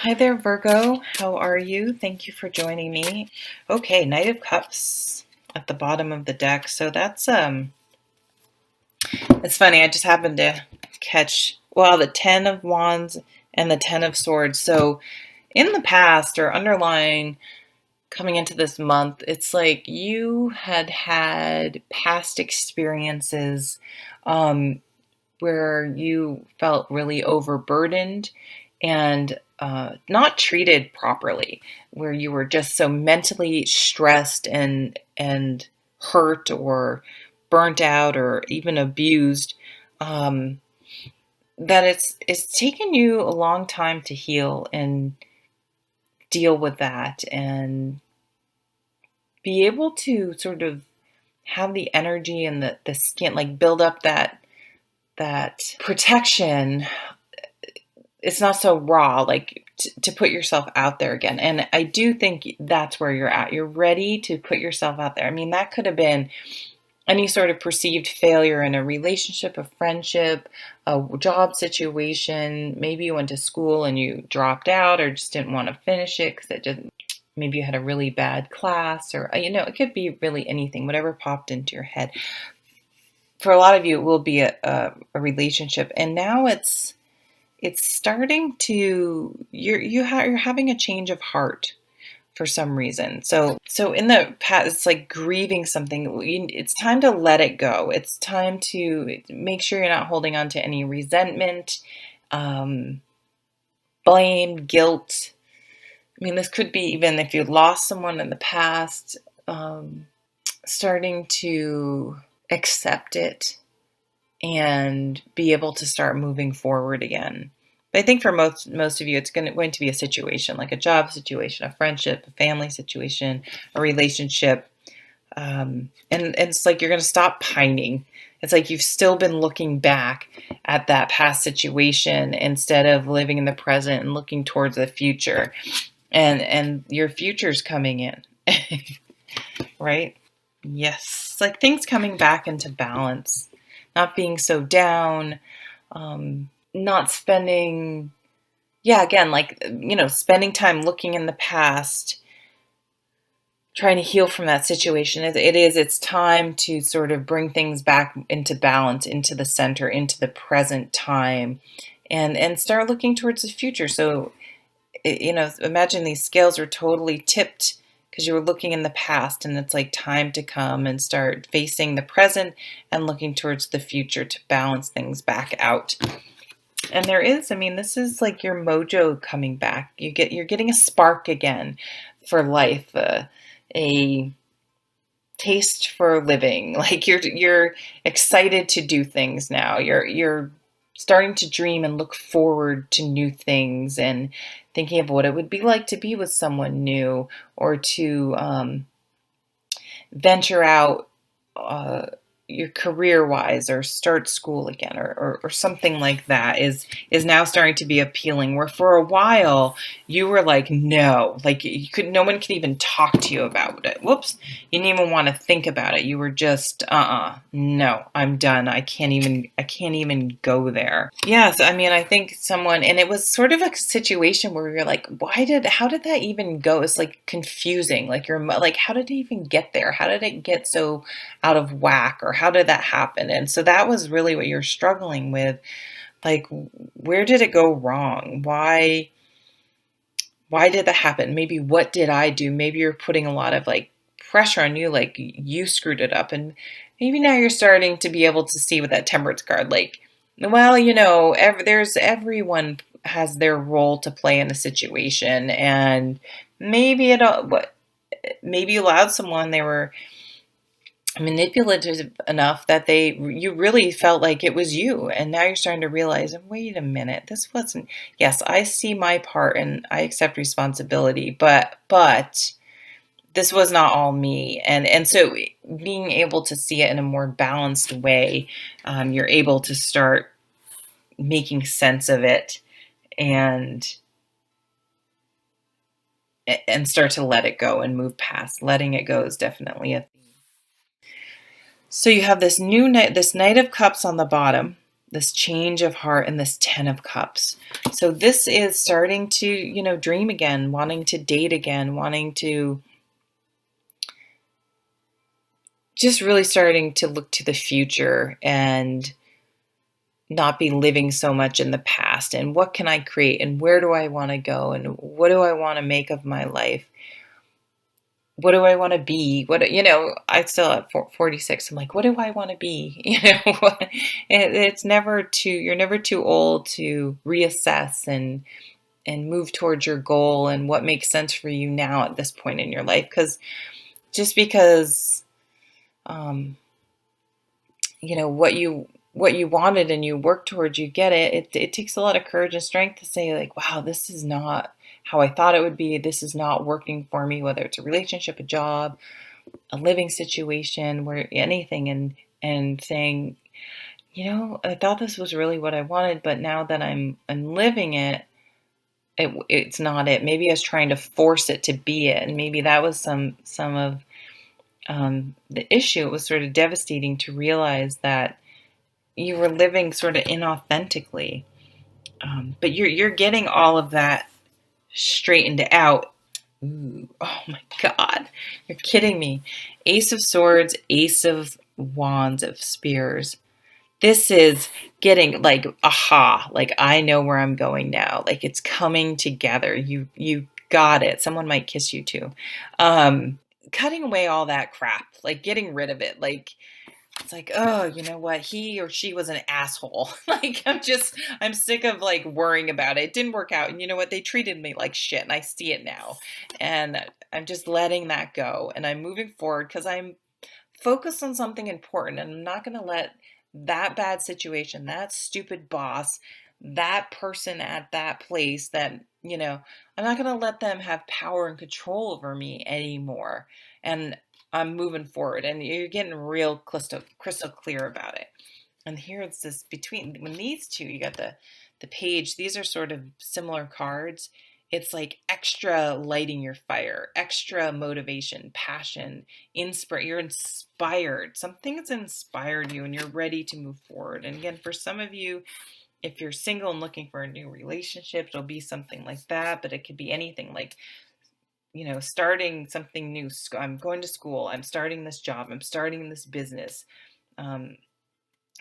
Hi there, Virgo. How are you? Thank you for joining me. Okay, Knight of Cups at the bottom of the deck. So that's it's funny. I just happened to catch the 10 of Wands and the 10 of Swords. So in the past or underlying coming into this month, it's like you had past experiences where you felt really overburdened and not treated properly, where you were just so mentally stressed and hurt or burnt out or even abused, um, that it's taken you a long time to heal and deal with that and be able to sort of have the energy and the skin, like build up that protection. It's not so raw, like to put yourself out there again. And I do think that's where you're at. You're ready to put yourself out there. I mean, that could have been any sort of perceived failure in a relationship, a friendship, a job situation. Maybe you went to school and you dropped out or just didn't want to finish it because it didn't. Maybe you had a really bad class, or it could be really anything, whatever popped into your head. For a lot of you, it will be a relationship, and now it's starting to you're having a change of heart for some reason. So in the past, it's like grieving something. It's time to let it go. It's time to make sure you're not holding on to any resentment, blame, guilt. I mean, this could be even if you lost someone in the past, starting to accept it and be able to start moving forward again. But I think for most of you, it's going to be a situation, like a job situation, a friendship, a family situation, a relationship. And it's like you're going to stop pining. It's like you've still been looking back at that past situation instead of living in the present and looking towards the future. And your future's coming in, right? Yes, it's like things coming back into balance. Not being so down, not spending, spending time looking in the past, trying to heal from that situation. It's time to sort of bring things back into balance, into the center, into the present time, and start looking towards the future. So, imagine these scales are totally tipped because you were looking in the past, and it's like time to come and start facing the present and looking towards the future to balance things back out. And this is like your mojo coming back. You're getting a spark again for life, a taste for living. Like you're excited to do things now. You're starting to dream and look forward to new things and thinking of what it would be like to be with someone new or to venture out your career wise or start school again or something like that is now starting to be appealing, where for a while you were like, no, like no one could even talk to you about it. Whoops. You didn't even want to think about it. You were just, no, I'm done. I can't even go there. Yes. I mean, I think and it was sort of a situation where you're like, how did that even go? It's like confusing. Like how did it even get there? How did it get so out of whack, or how did that happen? And so that was really what you're struggling with. Like, where did it go wrong? Why did that happen? Maybe what did I do? Maybe you're putting a lot of like pressure on you, like you screwed it up. And maybe now you're starting to be able to see with that Temperance card, like, well, everyone has their role to play in a situation, and maybe you allowed someone, they were manipulative enough that you really felt like it was you, and now you're starting to realize, wait a minute, this wasn't. Yes, I see my part and I accept responsibility, but this was not all me. And so being able to see it in a more balanced way, you're able to start making sense of it and start to let it go and move past. Letting it go is definitely a theme. So you have this Knight of Cups on the bottom, this change of heart and this 10 of cups. So this is starting to, dream again, wanting to date again, wanting to just really starting to look to the future and not be living so much in the past. And what can I create? And where do I want to go? And what do I want to make of my life? What do I want to be? I still at 46. I'm like, what do I want to be? It's never you're never too old to reassess and move towards your goal and what makes sense for you now at this point in your life. Because um, what you wanted and you work towards, you get it. It takes a lot of courage and strength to say like, wow, this is not how I thought it would be. This is not working for me, whether it's a relationship, a job, a living situation, where anything, and saying, I thought this was really what I wanted, but now that I'm living it's not it. Maybe I was trying to force it to be it, and maybe that was some of the issue. It was sort of devastating to realize that you were living sort of inauthentically. But you're getting all of that straightened out. Ooh, oh my God, you're kidding me. Ace of Swords, Ace of Wands, of Spears. This is getting like, aha, like I know where I'm going now. Like it's coming together. You got it. Someone might kiss you too. Cutting away all that crap, like getting rid of it. Like it's like, oh, you know what? He or she was an asshole. Like, I'm sick of like worrying about it. It didn't work out. And you know what? They treated me like shit and I see it now. And I'm just letting that go. And I'm moving forward because I'm focused on something important. And I'm not going to let that bad situation, that stupid boss, that person at that place I'm not going to let them have power and control over me anymore. And I'm moving forward, and you're getting real crystal clear about it. And here it's this between when these two, you got the page. These are sort of similar cards. It's like extra lighting your fire, extra motivation, passion, You're inspired. Something's inspired you, and you're ready to move forward. And again, for some of you, if you're single and looking for a new relationship, it'll be something like that. But it could be anything like, starting something new. I'm going to school. I'm starting this job. I'm starting this business. Um,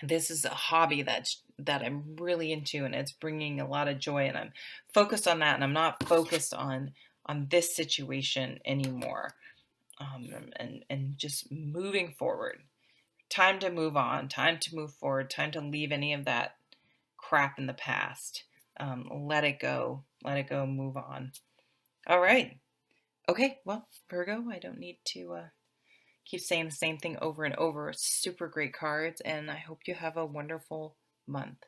this is a hobby that I'm really into, and it's bringing a lot of joy. And I'm focused on that, and I'm not focused on this situation anymore. And just moving forward. Time to move on. Time to move forward. Time to leave any of that crap in the past. Let it go. Let it go. Move on. All right. Okay, well, Virgo, I don't need to keep saying the same thing over and over. Super great cards, and I hope you have a wonderful month.